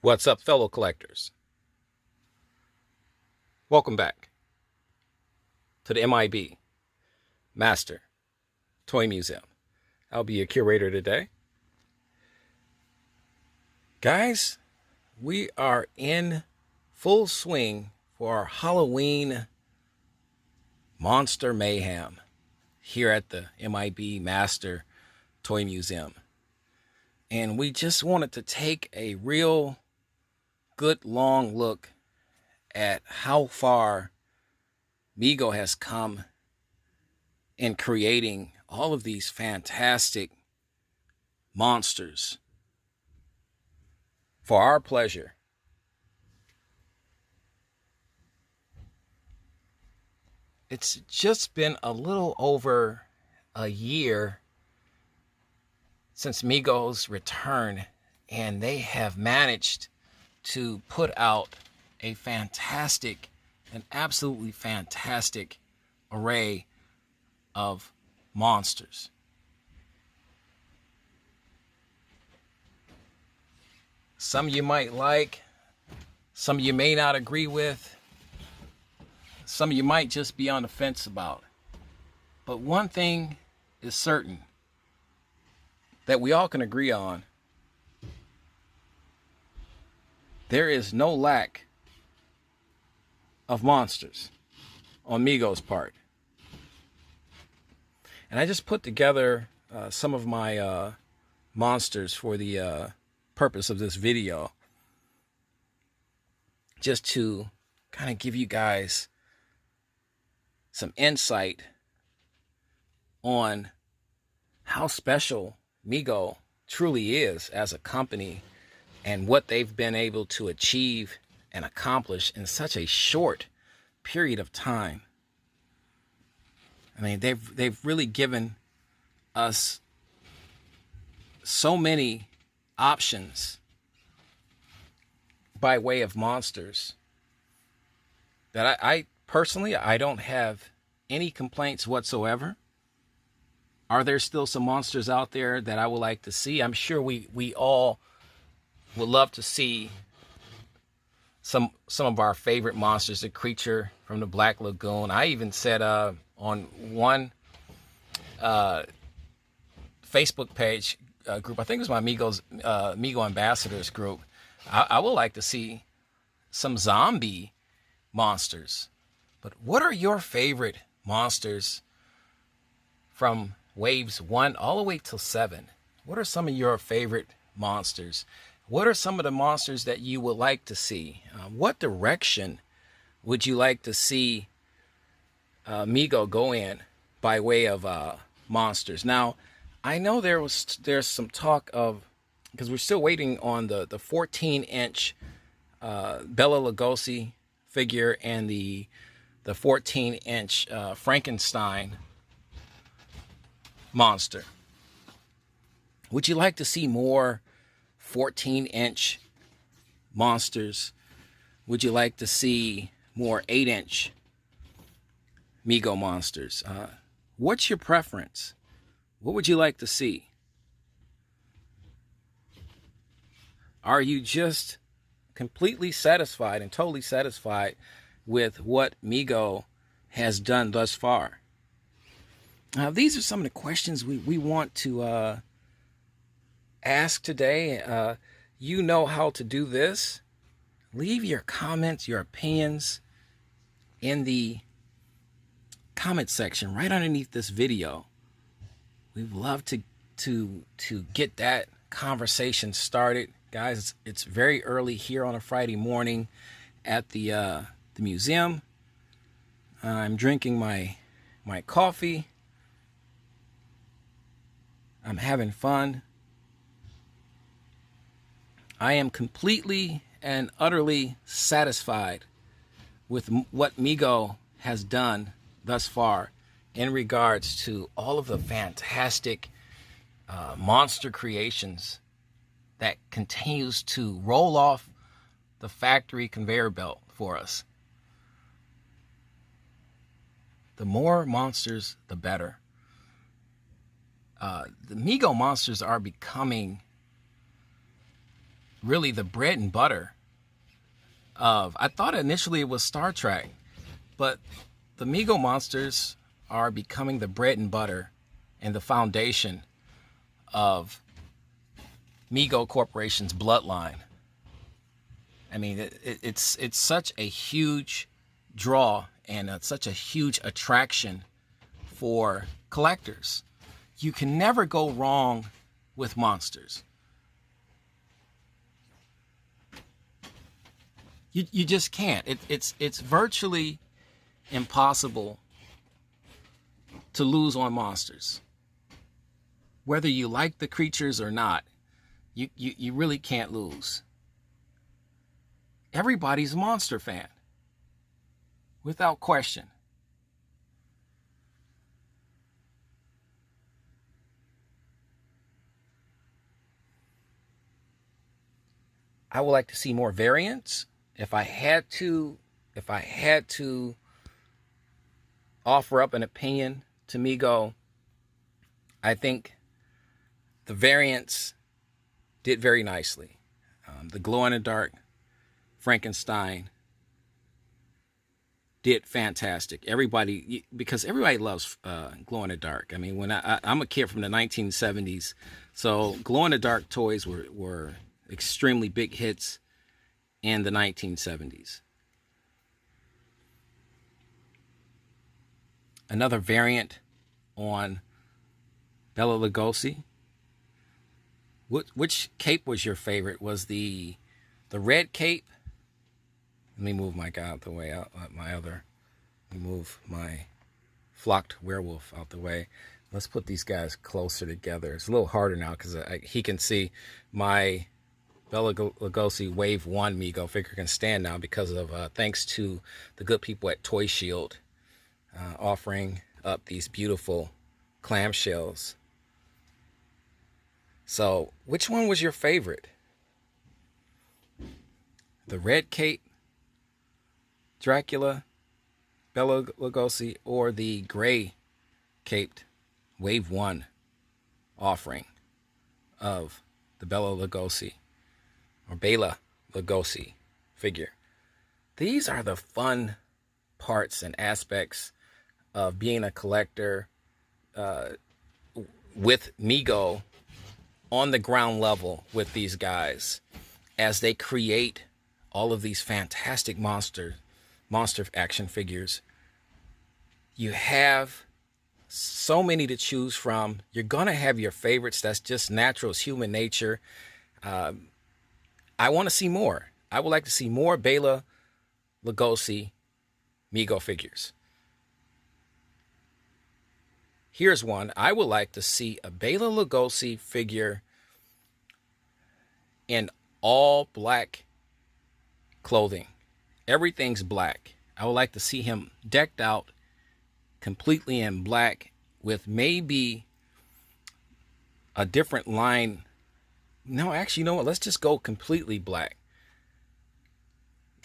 What's up, fellow collectors? Welcome back to the M.I.B. Master Toy Museum. I'll be your curator today. Guys, we are in full swing for our Halloween monster mayhem here at the M.I.B. Master Toy Museum. And we just wanted to take a real good long look at how far Mego has come in creating all of these fantastic monsters for our pleasure. It's just been a little over a year since Mego's return, and they have managed to put out a fantastic, an absolutely fantastic array of monsters. Some you might like, some you may not agree with, some you might just be on the fence about. But one thing is certain that we all can agree on: there is no lack of monsters on Mego's part. And I just put together some of my monsters for the purpose of this video, just to kind of give you guys some insight on how special Mego truly is as a company and what they've been able to achieve and accomplish in such a short period of time. I mean, they've really given us so many options by way of monsters that I personally, I don't have any complaints whatsoever. Are there still some monsters out there that I would like to see? I'm sure we all would love to see some of our favorite monsters, the creature from the Black Lagoon. I even said on one Facebook page group, I think it was my Mego Ambassadors group, I would like to see some zombie monsters. But what are your favorite monsters from waves 1 all the way till 7? What are some of your favorite monsters? What are some of the monsters that you would like to see? What direction would you like to see Mego go in by way of monsters? Now, I know there's some talk of, because we're still waiting on the 14-inch Bela Lugosi figure and the 14-inch Frankenstein monster. Would you like to see more 14-inch monsters? Would you like to see more 8-inch Mego monsters? What's your preference? What would you like to see? Are you just completely satisfied and totally satisfied with what Mego has done thus far? These are some of the questions we want to ask today. You know how to do this. Leave your comments, your opinions in the comment section right underneath this video. We'd love to get that conversation started. Guys, it's very early here on a Friday morning at the museum. I'm drinking my coffee. I'm having fun. I am completely and utterly satisfied with what Mego has done thus far in regards to all of the fantastic monster creations that continues to roll off the factory conveyor belt for us. The more monsters, the better. The Mego monsters are becoming really the bread and butter of, I thought initially it was Star Trek, but the Mego monsters are becoming the bread and butter and the foundation of Mego Corporation's bloodline. I mean, it's such a huge draw and such a huge attraction for collectors. You can never go wrong with monsters. You just can't. It's virtually impossible to lose on monsters. Whether you like the creatures or not, you really can't lose. Everybody's a monster fan, without question. I would like to see more variants. If I had to offer up an opinion to Mego, I think the variants did very nicely. The glow-in-the-dark Frankenstein did fantastic. Because everybody loves glow-in-the-dark. I mean, when I'm a kid from the 1970s, so glow-in-the-dark toys were extremely big hits in the 1970s. Another variant on Bela Lugosi. Which cape was your favorite? Was the red cape? Let me move my guy out the way. Let me move my flocked werewolf out the way. Let's put these guys closer together. It's a little harder now because he can see my Bela Lugosi Wave 1 Mego figure can stand now because of thanks to the good people at Toy Shield offering up these beautiful clamshells. So, which one was your favorite? The red cape Dracula, Bela Lugosi, or the gray caped Wave 1 offering of the Bela Lugosi or Bela Lugosi figure? These are the fun parts and aspects of being a collector with Mego on the ground level with these guys as they create all of these fantastic monster action figures. You have so many to choose from. You're gonna have your favorites. That's just natural. It's human nature. I want to see more. I would like to see more Bela Lugosi Mego figures. Here's one. I would like to see a Bela Lugosi figure in all black clothing. Everything's black. I would like to see him decked out completely in black with maybe a different line. No, actually, you know what? Let's just go completely black.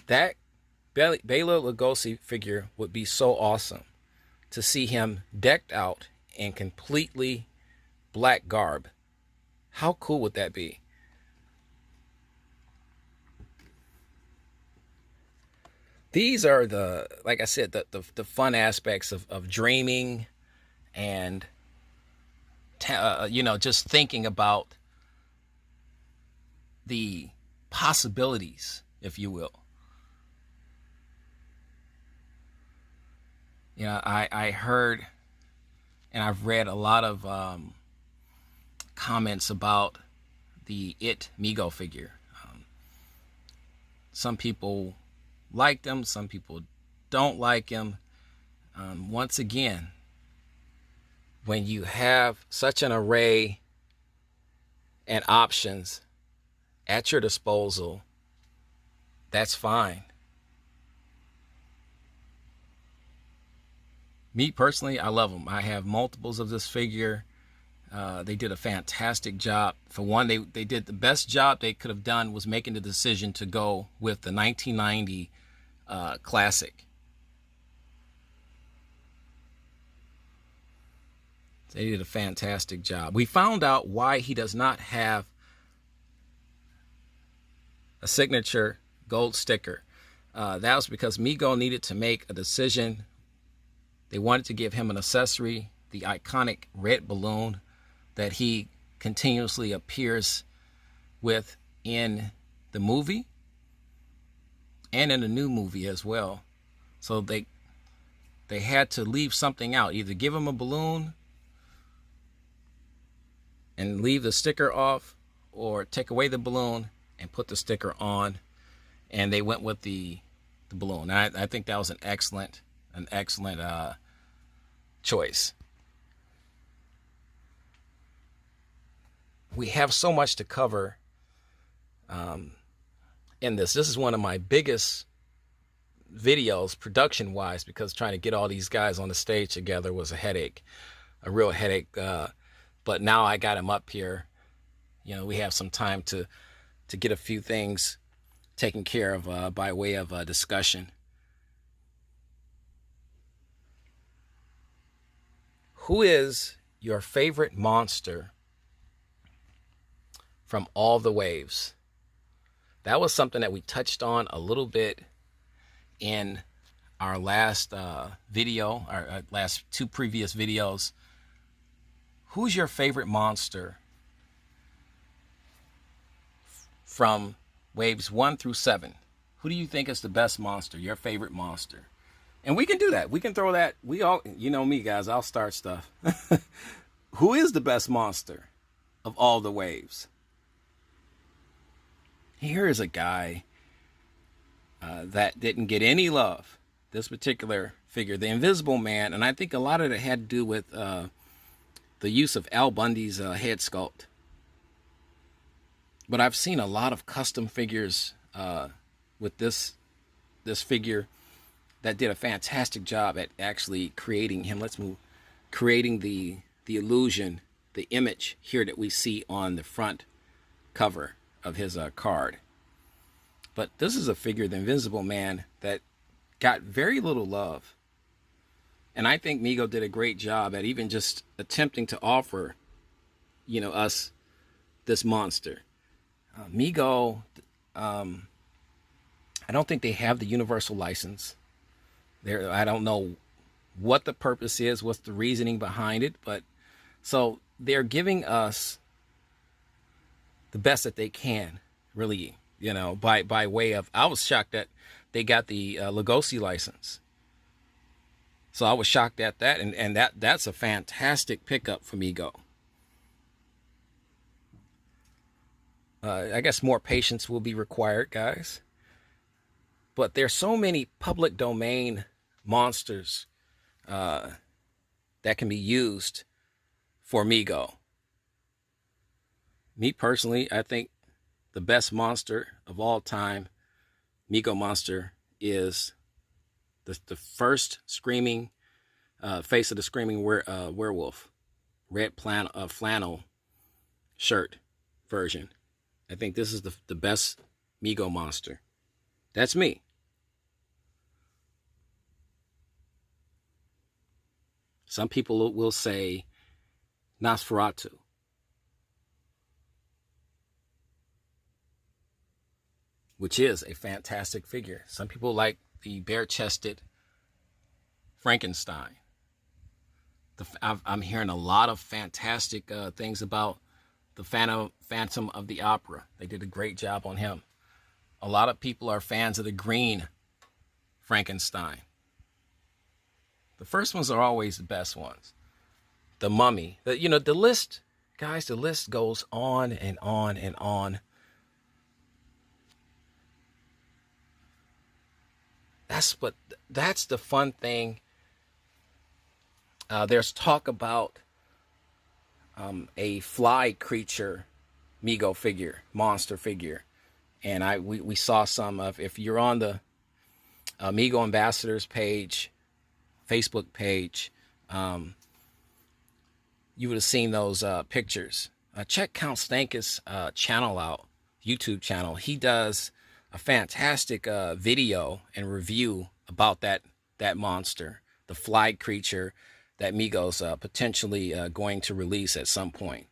That Bela Lugosi figure would be so awesome to see him decked out in completely black garb. How cool would that be? These are like I said, the fun aspects of dreaming and, just thinking about the possibilities, if you will. I heard and I've read a lot of comments about the It Mego figure. Some people like him, some people don't like him. Once again, when you have such an array and options at your disposal, that's fine. Me personally, I love them. I have multiples of this figure. They did a fantastic job. For one, they did the best job they could have done was making the decision to go with the 1990 classic. They did a fantastic job. We found out why he does not have a signature gold sticker. That was because Mego needed to make a decision. They wanted to give him an accessory, the iconic red balloon that he continuously appears with in the movie and in the new movie as well. So they had to leave something out, either give him a balloon and leave the sticker off, or take away the balloon and put the sticker on. And they went with the balloon. I think that was an excellent choice. We have so much to cover in this. This is one of my biggest videos production wise, because trying to get all these guys on the stage together was a headache, a real headache. But now I got him up here. You know, we have some time to get a few things taken care of by way of discussion. Who is your favorite monster from all the waves? That was something that we touched on a little bit in our last video, our last two previous videos. Who's your favorite monster from waves 1 through 7? Who do you think is the best monster, your favorite monster? And we can do that. We can throw that. We all, you know me, guys, I'll start stuff. Who is the best monster of all the waves? Here is a guy that didn't get any love. This particular figure, the Invisible Man, and I think a lot of it had to do with the use of Al Bundy's head sculpt. But I've seen a lot of custom figures with this figure that did a fantastic job at actually creating him. Let's move, creating the illusion, the image here that we see on the front cover of his card. But this is a figure, the Invisible Man, that got very little love. And I think Mego did a great job at even just attempting to offer, you know, us this monster. Mego, I don't think they have the universal license. I don't know what the purpose is, what's the reasoning behind it, but so they're giving us the best that they can, really, you know, by way of, I was shocked that they got the Lugosi license. So I was shocked at that, and that's a fantastic pickup for Mego. I guess more patience will be required, guys. But there's so many public domain monsters that can be used for Mego. Me personally, I think the best monster of all time, Mego monster, is the first screaming Face of the Screaming Werewolf, red flannel shirt version. I think this is the best Mego monster. That's me. Some people will say Nosferatu. Which is a fantastic figure. Some people like the bare-chested Frankenstein. I'm hearing a lot of fantastic things about the Phantom of the Opera. They did a great job on him. A lot of people are fans of the green Frankenstein. The first ones are always the best ones. The Mummy. The list, guys, the list goes on and on and on. That's the fun thing. There's talk about a fly creature Mego figure, monster figure. And we saw some of, if you're on the Mego Ambassadors page, Facebook page, you would have seen those pictures. Check Count Stankus' channel out, YouTube channel. He does a fantastic video and review about that monster, the fly creature that Mego's potentially going to release at some point.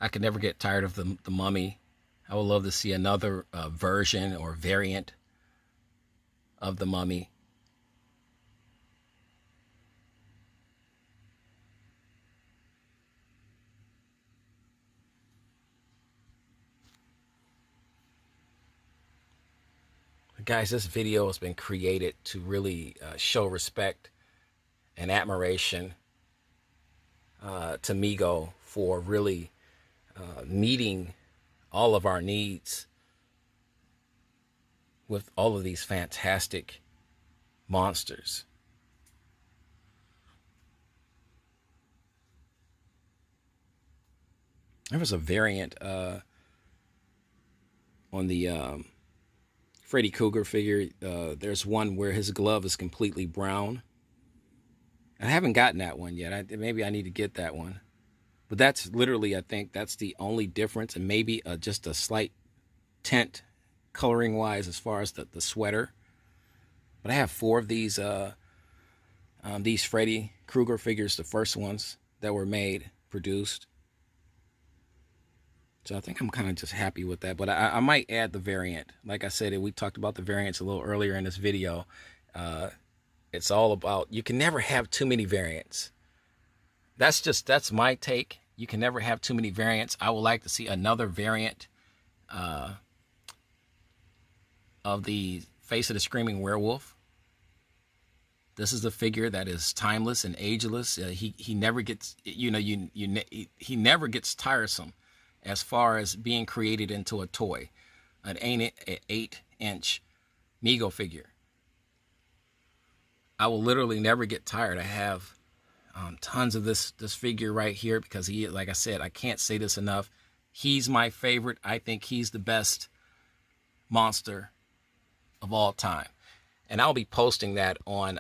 I could never get tired of the Mummy. I would love to see another version or variant of the Mummy. Guys, this video has been created to really show respect and admiration to Mego for really meeting all of our needs with all of these fantastic monsters. There was a variant on the Freddy Krueger figure. There's one where his glove is completely brown. I haven't gotten that one yet. Maybe I need to get that one. But that's literally, I think that's the only difference, and maybe just a slight tint coloring wise as far as the sweater. But I have 4 of these Freddy Krueger figures, the first ones that were made, produced. So I think I'm kind of just happy with that. But I might add the variant. Like I said, we talked about the variants a little earlier in this video. It's all about, you can never have too many variants. That's my take. You can never have too many variants. I would like to see another variant of the Face of the Screaming Werewolf. This is a figure that is timeless and ageless. He never gets, he never gets tiresome as far as being created into a toy, an 8-inch Mego figure. I will literally never get tired. I have tons of this figure right here because he, like I said, I can't say this enough. He's my favorite. I think he's the best monster of all time, and I'll be posting that on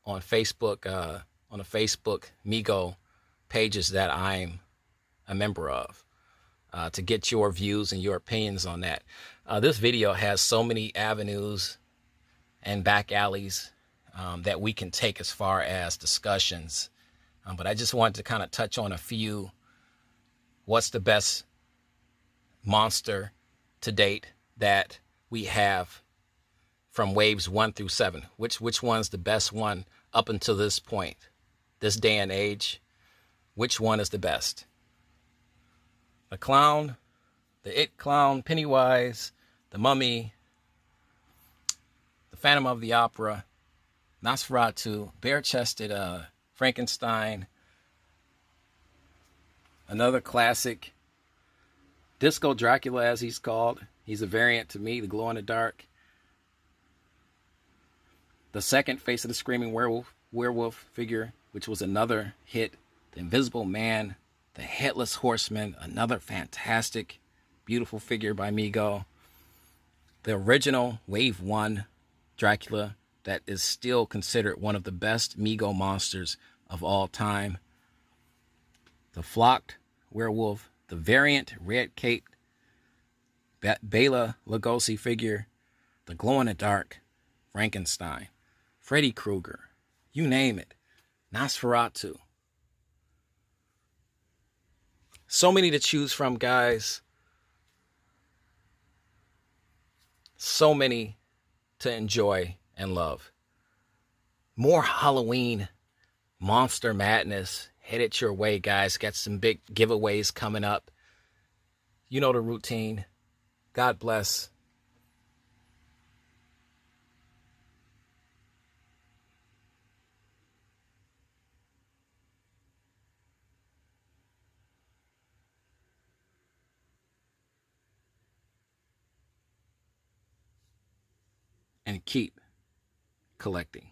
Facebook, on the Facebook Mego pages that I'm a member of, to get your views and your opinions on that. This video has so many avenues and back alleys that we can take as far as discussions. But I just wanted to kind of touch on a few. What's the best monster to date that we have from waves 1 through 7? Which one's the best one up until this point, this day and age? Which one is the best? The clown, the It Clown, Pennywise, the Mummy, the Phantom of the Opera, Nosferatu, bare-chested Frankenstein, another classic, Disco Dracula as he's called. He's a variant to me, the glow-in-the-dark. The second Face of the Screaming Werewolf figure, which was another hit. The Invisible Man, the Headless Horseman, another fantastic, beautiful figure by Mego. The original Wave 1 Dracula, that is still considered one of the best Mego monsters of all time. The Flocked Werewolf, the variant red-caped Bela Lugosi figure, the glow-in-the-dark Frankenstein, Freddy Krueger, you name it, Nosferatu. So many to choose from, guys. So many to enjoy and love. More Halloween monster madness headed your way, guys. Got some big giveaways coming up. You know the routine. God bless. And keep collecting.